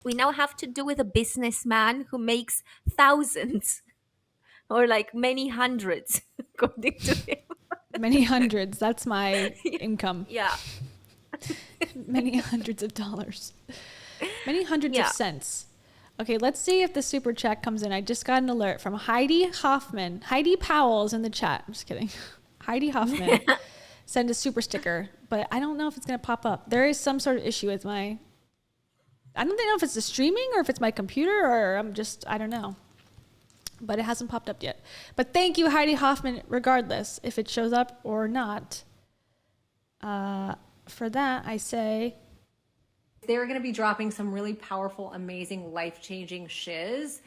We now have to do with a businessman who makes thousands or like many hundreds, according to him. Many hundreds. That's my income. Yeah. Many hundreds of dollars. Many hundreds of Yeah. cents. Okay, let's see if the super chat comes in. I just got an alert from Heidi Hoffman. Heidi Powell's in the chat. I'm just kidding. Heidi Hoffman sent a super sticker, but I don't know if it's going to pop up. There is some sort of issue with my... I don't know if it's the streaming or if it's my computer or I don't know. But it hasn't popped up yet. But thank you, Heidi Hoffman, regardless if it shows up or not. For that, I say... They're going to be dropping some really powerful, amazing, life-changing shiz.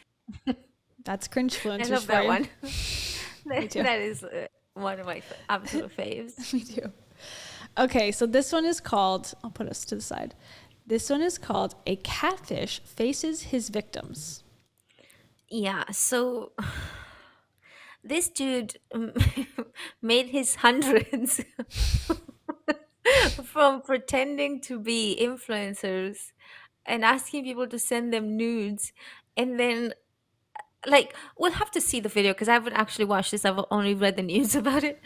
That's Cringe-Fluencers. I love that one. too. That is one of my absolute faves. Me too. Okay, so this one is called... I'll put us to the side. This one is called A Catfish Faces His Victims. Yeah, so this dude made his hundreds from pretending to be influencers and asking people to send them nudes. And then, like, we'll have to see the video because I haven't actually watched this. I've only read the news about it.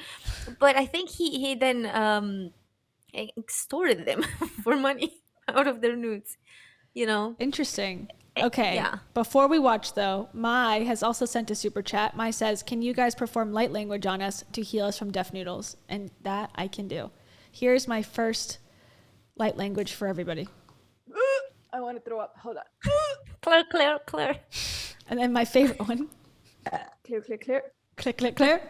But I think he then extorted them for money out of their nudes, you know? Interesting. Okay. Yeah. Before we watch, though, Mai has also sent a super chat. Mai says, can you guys perform light language on us to heal us from deaf noodles? And that I can do. Here's my first light language for everybody. I want to throw up. Hold on. Clear. And then my favorite one. Clear. Click, click, clear.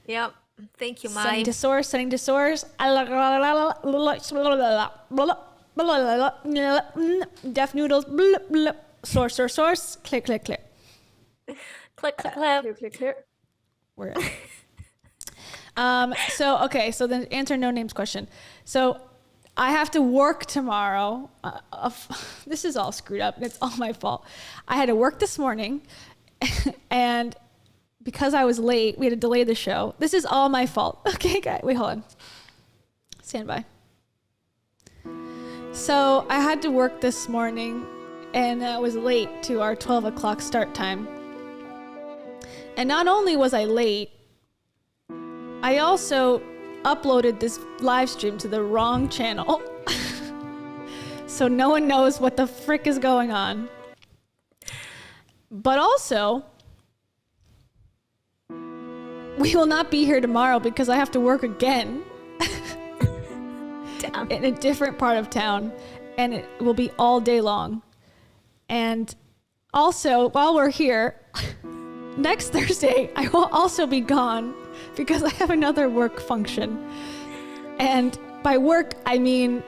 Yep. Thank you, Mai. Setting to source. Deaf noodles. Source. Click. Click. Clear. We're in. So the answer no names question. So I have to work tomorrow. This is all screwed up. It's all my fault. I had to work this morning and because I was late, we had to delay the show. This is all my fault. Okay, guys, wait, hold on. Stand by. So I had to work this morning and I was late to our 12 o'clock start time. And not only was I late, I also uploaded this live stream to the wrong channel. So no one knows what the frick is going on. But also, we will not be here tomorrow because I have to work again in a different part of town, and it will be all day long. And also, while we're here, next Thursday, I will also be gone because I have another work function. And by work, I mean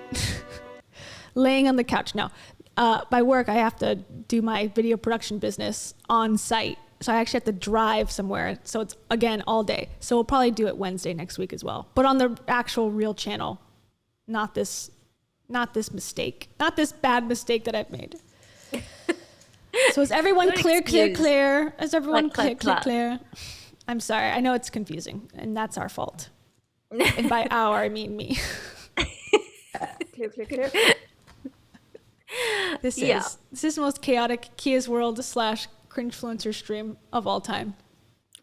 laying on the couch. No, by work, I have to do my video production business on site. So I actually have to drive somewhere. So it's, again, all day. So we'll probably do it Wednesday next week as well. But on the actual real channel, not this mistake. Not this bad mistake that I've made. So is everyone clear? Is everyone clear? I'm sorry. I know it's confusing, and that's our fault. And by our, I mean me. Clear. This is the most chaotic Kia's World / Cringe-Fluencer stream of all time.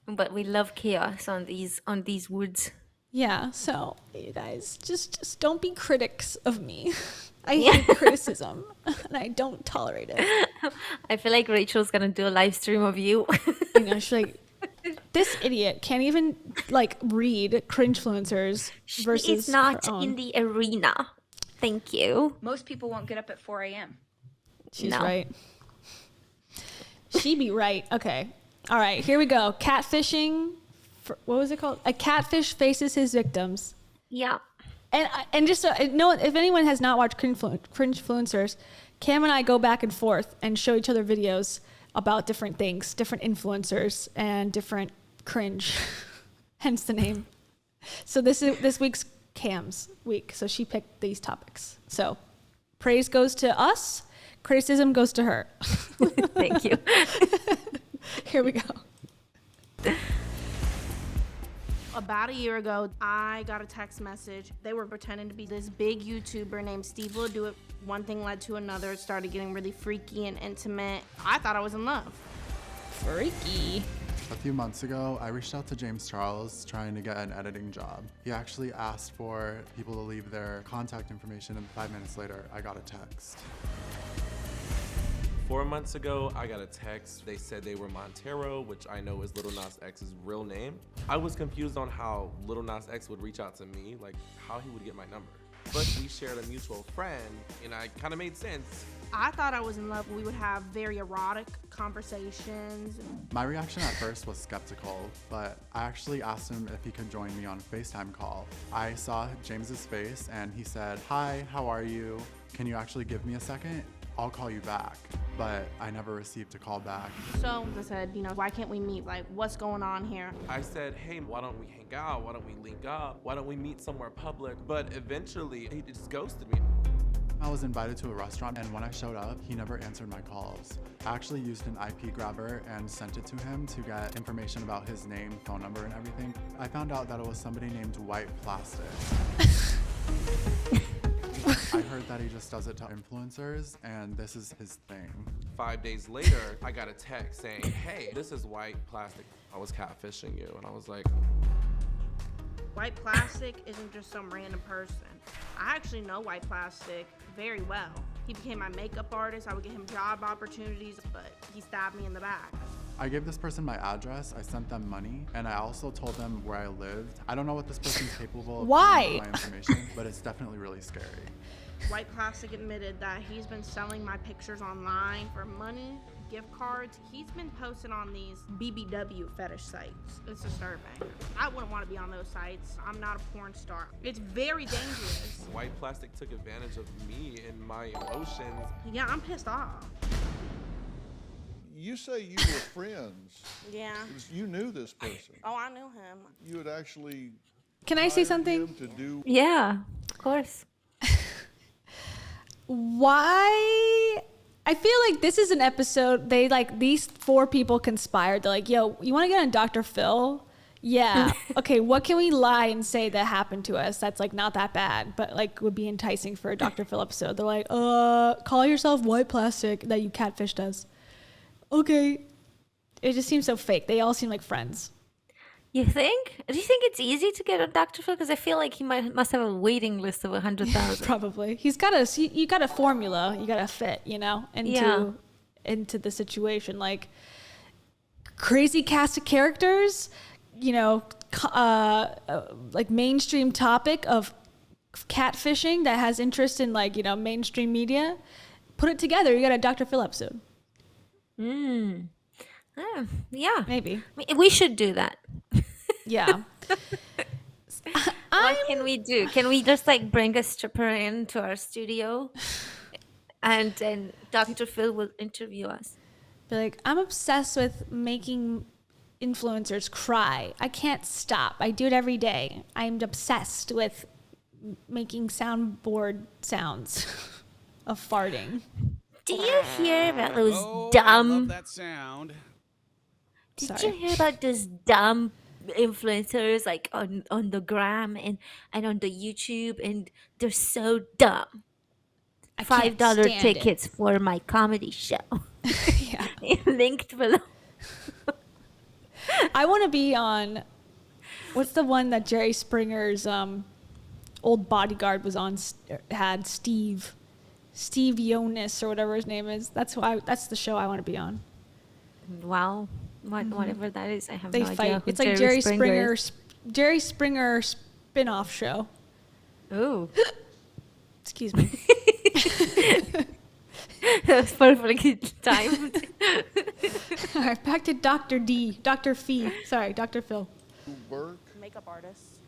But we love chaos on these woods. Yeah, so you guys just don't be critics of me. I hate criticism and I don't tolerate it. I feel like Rachel's gonna do a live stream of you. You know, she's like, this idiot can't even like read Cringe-Fluencers versus It's not her own. in the arena. Thank you. Most people won't get up at 4 a.m. She's No. right. She be right. Okay. All right, here we go. Catfishing. What was it called? A catfish faces his victims. Yeah. And just so no, if anyone has not watched Cringe-Fluencers, Cam and I go back and forth and show each other videos about different things, different influencers and different cringe, hence the name. So this week's Cam's week. So she picked these topics. So praise goes to us, criticism goes to her. Thank you. Here we go. About a year ago, I got a text message. They were pretending to be this big YouTuber named Steve Will Do It. One thing led to another. It started getting really freaky and intimate. I thought I was in love. Freaky. A few months ago, I reached out to James Charles trying to get an editing job. He actually asked for people to leave their contact information, and 5 minutes later, I got a text. 4 months ago, I got a text. They said they were Montero, which I know is Lil Nas X's real name. I was confused on how Lil Nas X would reach out to me, like how he would get my number. But we shared a mutual friend, and I kind of made sense. I thought I was in love. We would have very erotic conversations. My reaction at first was skeptical, but I actually asked him if he could join me on a FaceTime call. I saw James's face and he said, "Hi, how are you? Can you actually give me a second? I'll call you back." But I never received a call back. So I said, why can't we meet? Like, what's going on here? I said, hey, why don't we hang out? Why don't we link up? Why don't we meet somewhere public? But eventually, he just ghosted me. I was invited to a restaurant, and when I showed up, he never answered my calls. I actually used an IP grabber and sent it to him to get information about his name, phone number, and everything. I found out that it was somebody named White Plastic. I heard that he just does it to influencers, and this is his thing. 5 days later, I got a text saying, hey, this is White Plastic. I was catfishing you. And I was like, White Plastic isn't just some random person. I actually know White Plastic very well. He became my makeup artist. I would get him job opportunities, but he stabbed me in the back. I gave this person my address, I sent them money, and I also told them where I lived. I don't know what this person's capable of doing with my information, but it's definitely really scary. White Plastic admitted that he's been selling my pictures online for money, gift cards. He's been posting on these BBW fetish sites. It's disturbing. I wouldn't want to be on those sites. I'm not a porn star. It's very dangerous. White Plastic took advantage of me and my emotions. Yeah, I'm pissed off. You say you were friends. Yeah. You knew this person. Oh, I knew him. You had actually Can I say hired something? him to do. Yeah, of course. Why? I feel like this is an episode these four people conspired. They're like, yo, you want to get on Dr. Phil? Yeah. Okay, what can we lie and say that happened to us that's like not that bad, but like would be enticing for a Dr. Phil episode? They're like, call yourself White Plastic that you catfished us. Okay. It just seems so fake. They all seem like friends. You think? Do you think it's easy to get on Dr. Phil? Because I feel like he must have a waiting list of 100,000. Probably. You got a formula. You got to fit, into the situation. Like crazy cast of characters, like mainstream topic of catfishing that has interest in mainstream media. Put it together. You got a Dr. Phil episode. Yeah. Maybe. We should do that. Yeah. What can we do? Can we just bring a stripper into our studio and then Dr. Phil will interview us? Be like, I'm obsessed with making influencers cry. I can't stop. I do it every day. I'm obsessed with making soundboard sounds of farting. Do you hear about those I dumb... love that sound. Did you hear about those dumb influencers on the gram and on the YouTube, and they're so dumb. $5 tickets for my comedy show. Yeah. Linked below. I want to be on, what's the one that Jerry Springer's old bodyguard was on, had Steve Jonas or whatever his name is. That's the show I want to be on. Wow. Whatever that is, I have they no fight. idea. It's like Jerry Springer spin-off show. Oh. Excuse me. That was perfectly timed. All right, back to Dr. Phil. Work. Makeup artist.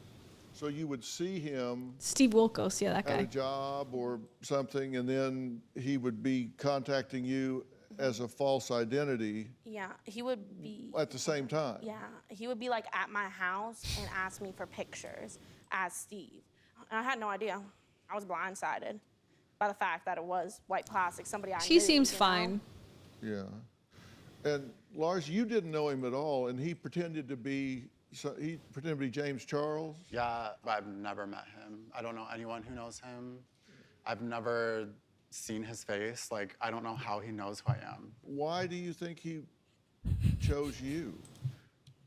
So you would see him Steve Wilkos, yeah, that at a guy. job or something, and then he would be contacting you as a false identity. Yeah, he would be. At the same time. Yeah, he would be at my house and ask me for pictures as Steve. And I had no idea. I was blindsided by the fact that it was White Plastic, somebody I knew. She seems fine. Yeah. And Lars, you didn't know him at all, and he pretended to be James Charles. Yeah, but I've never met him. I don't know anyone who knows him. I've never seen his face. Like, I don't know how he knows who I am. Why do you think he chose you?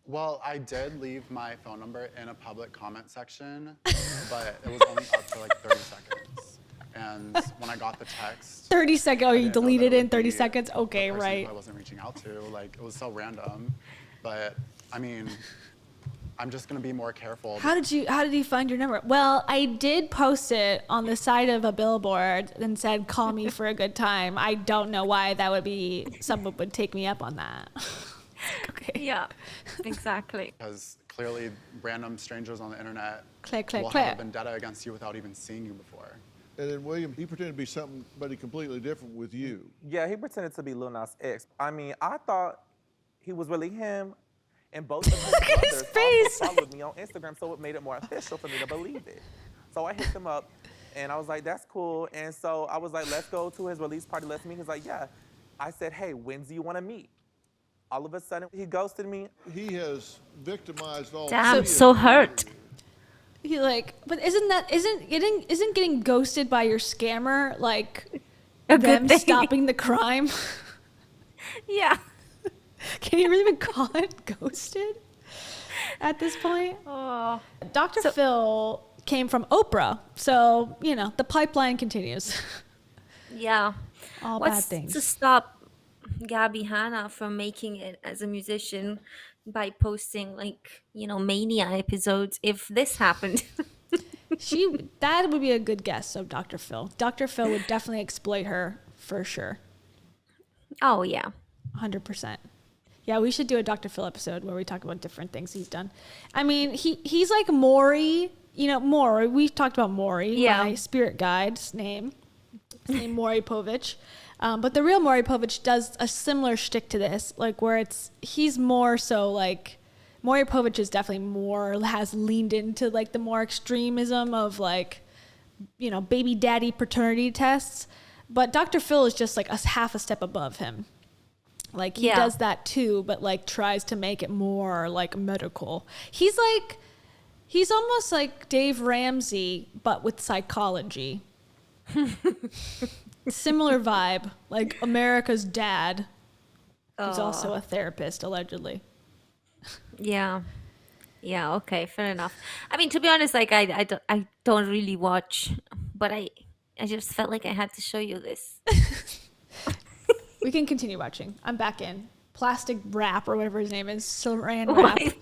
Well, I did leave my phone number in a public comment section, but it was only up for like 30 seconds. And when I got the text, 30 seconds. Oh, I you didn't know deleted that it in would 30 be seconds? the Okay, person right. who I wasn't reaching out to. Like, it was so random. But I mean, I'm just gonna be more careful. How did you find your number? Well, I did post it on the side of a billboard and said, "Call me for a good time." I don't know why that would be, someone would take me up on that. Okay. Yeah, exactly. Because clearly, random strangers on the internet Click, click, will click. have a vendetta against you without even seeing you before. And then William, he pretended to be somebody completely different with you. Yeah, he pretended to be Lil Nas X. I mean, I thought he was really him, and both of his brothers face. also followed me on Instagram, so it made it more official for me to believe it. So I hit him up, and I was like, that's cool. And so I was like, let's go to his release party, let's meet. He's like, yeah. I said, hey, when do you want to meet? All of a sudden, he ghosted me. He has victimized all Damn, three of so you. hurt. He like, but isn't getting ghosted by your scammer like A them good thing. stopping the crime? Yeah. Can you really even call it ghosted at this point? Oh. Dr. Phil came from Oprah, so you know the pipeline continues. Yeah. All What's bad things. to stop Gabby Hanna from making it as a musician by posting like, Mania episodes if this happened? That would be a good guess of Dr. Phil. Dr. Phil would definitely exploit her for sure. Oh, yeah. 100%. Yeah, we should do a Dr. Phil episode where we talk about different things he's done. I mean, he's like Maury. Maury. We've talked about Maury, Yeah. my spirit guide's name. His name Maury Povich. But the real Maury Povich does a similar shtick to this, like where he's more so like, Maury Povich is definitely has leaned into like the more extremism of like, baby daddy paternity tests. But Dr. Phil is just like half a step above him. Like he does that too, but like tries to make it more like medical. He's almost like Dave Ramsey, but with psychology. Similar vibe, like America's dad, who's also a therapist, allegedly. Yeah. Yeah, okay, fair enough. I mean, to be honest, like I don't really watch, but I just felt like I had to show you this. We can continue watching. I'm back in. Plastic Wrap, or whatever his name is. Saran Wrap.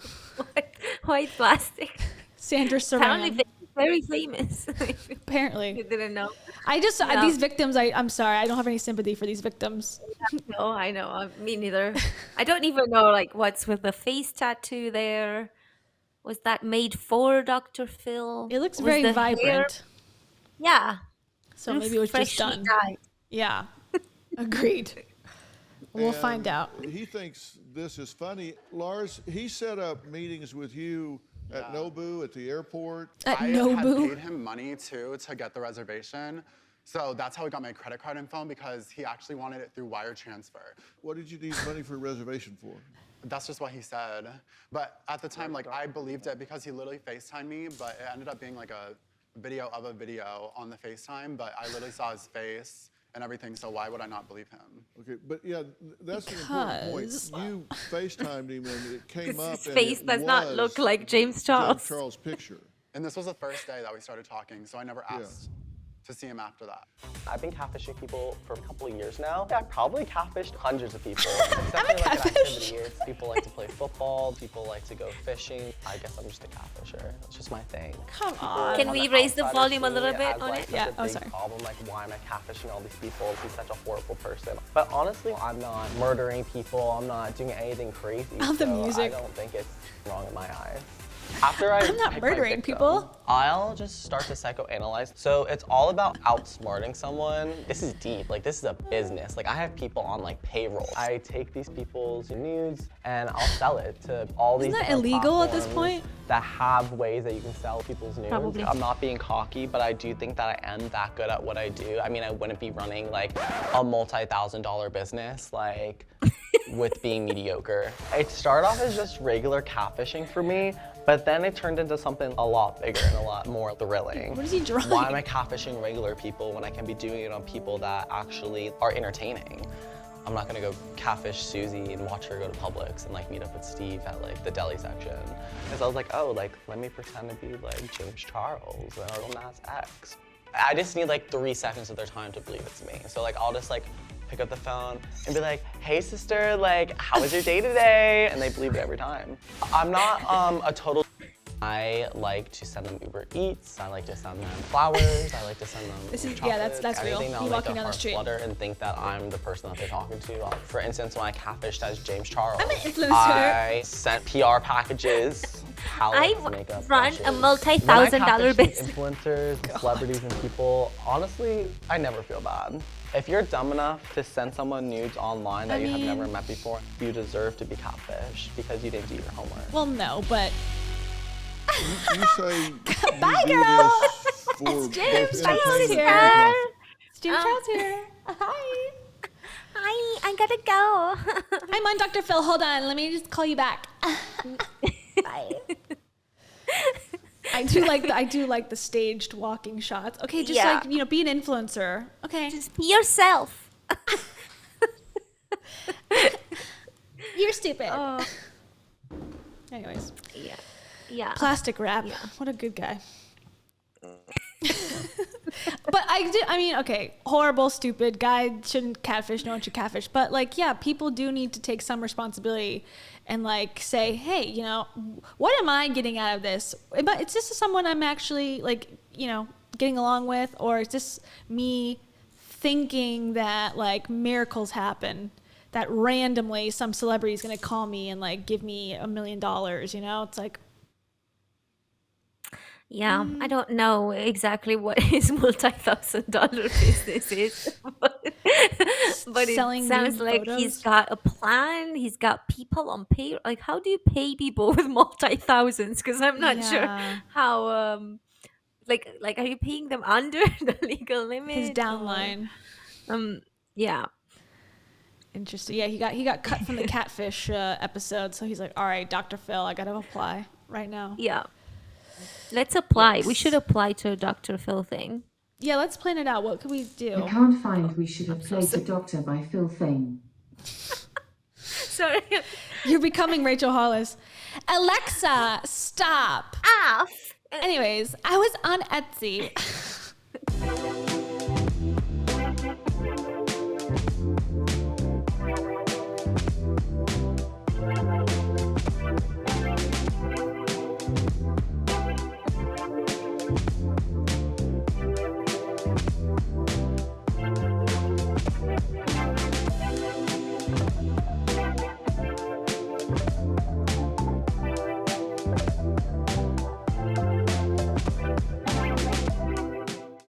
White plastic. Sandra Apparently Saran. very famous. Apparently. You didn't know. These victims, I'm sorry. I don't have any sympathy for these victims. No, I know. Me neither. I don't even know like what's with the face tattoo there. Was that made for Dr. Phil? It looks Was very the vibrant. hair- Yeah. So maybe it was just freshly done. dyed. Yeah. Agreed. We'll And find out. He thinks this is funny. Lars, he set up meetings with you at Nobu at the airport. At I had Nobu. paid him money too to get the reservation. So that's how he got my credit card info, because he actually wanted it through wire transfer. What did you need money for a reservation for? That's just what he said. But at the time, like, I believed it because he literally FaceTimed me, but it ended up being like a video of a video on the FaceTime, but I literally saw his face and everything, so why would I not believe him? Okay, but yeah, that's the important point. Because- You FaceTimed him and it came up His and face it does not was look like James Charles. James Charles' picture. And this was the first day that we started talking, so I never asked to see him after that. I've been catfishing people for a couple of years now. I probably catfished hundreds of people. It's definitely like an catfish. activity. People like to play football. People like to go fishing. I guess I'm just a catfisher. It's just my thing. Come People on. Can on we the raise the outside volume a see little me bit as, on like, it? such Yeah, a oh, big sorry. problem. Like, why am I catfishing all these people? He's such a horrible person. But honestly, I'm not murdering people. I'm not doing anything crazy. I love the so music. I don't think it's wrong in my eyes. After I'm not pick my murdering victim, people. I'll just start to psychoanalyze. So it's all about outsmarting someone. This is deep, like this is a business. Like I have people on like payroll. I take these people's nudes and I'll sell it to all these Isn't that different illegal at this platforms point? that have ways that you can sell people's nudes. Probably. I'm not being cocky, but I do think that I am that good at what I do. I mean, I wouldn't be running like a multi-$1,000 business like with being mediocre. It started off as just regular catfishing for me, But then it turned into something a lot bigger and a lot more thrilling. What is he drawing? Why am I catfishing regular people when I can be doing it on people that actually are entertaining? I'm not gonna go catfish Susie and watch her go to Publix and like meet up with Steve at like the deli section. Because I was like, oh, like let me pretend to be like James Charles and Lil Nas X. I just need like 3 seconds of their time to believe it's me. So like I'll just like pick up the phone and be like, hey sister, like how was your day today? And they believe it every time. I'm not a total. I like to send them Uber Eats. I like to send them flowers. I like to send them chocolates, that's real. anything You that'll make walking their down the heart street. flutter and think that I'm the person that they're talking to. For instance, when I catfished as James Charles, I'm an influencer. I sent PR packages, palettes, I makeup, run brushes. a When I multi-thousand-dollar catfish these business. influencers and celebrities and people, honestly, I never feel bad. If you're dumb enough to send someone nudes online that you have never met before, you deserve to be catfished because you didn't do your homework. Well, no, but You say Bye, you do girl. this for both James entertainment Charles here. and It's James Charles here. Hi. Hi, I gotta go. I'm on Dr. Phil. Hold on. Let me just call you back. Bye. I do like the staged walking shots. Okay, just Yeah. like, be an influencer. Okay. Just be yourself. You're stupid. Anyways, Yeah. Yeah. plastic wrap. Yeah. What a good guy. But okay, horrible, stupid guy shouldn't catfish. No one should catfish. But like, yeah, people do need to take some responsibility and like say, hey, what am I getting out of this? Is this someone I'm actually like, getting along with, or is this me thinking that like miracles happen? That randomly some celebrity is gonna call me and like give me $1 million, It's like, Yeah, I don't know exactly what his multi-thousand-dollar business is, but it Selling sounds nude like photos? he's got a plan. He's got people on pay. Like, how do you pay people with multi-thousands? Because I'm not sure Yeah. how. Like, are you paying them under the legal limit? his or- downline. Yeah. Interesting. Yeah, he got cut from the catfish episode, so he's like, all right, Dr. Phil, I gotta apply right now. Yeah. Let's apply. We Yes. should apply to a Dr. Phil thing. Yeah, let's plan it out. What could we do? I can't find we should have played the Doctor by Phil Thing. Sorry. You're becoming Rachel Hollis. Alexa, stop. Off. Anyways, I was on Etsy.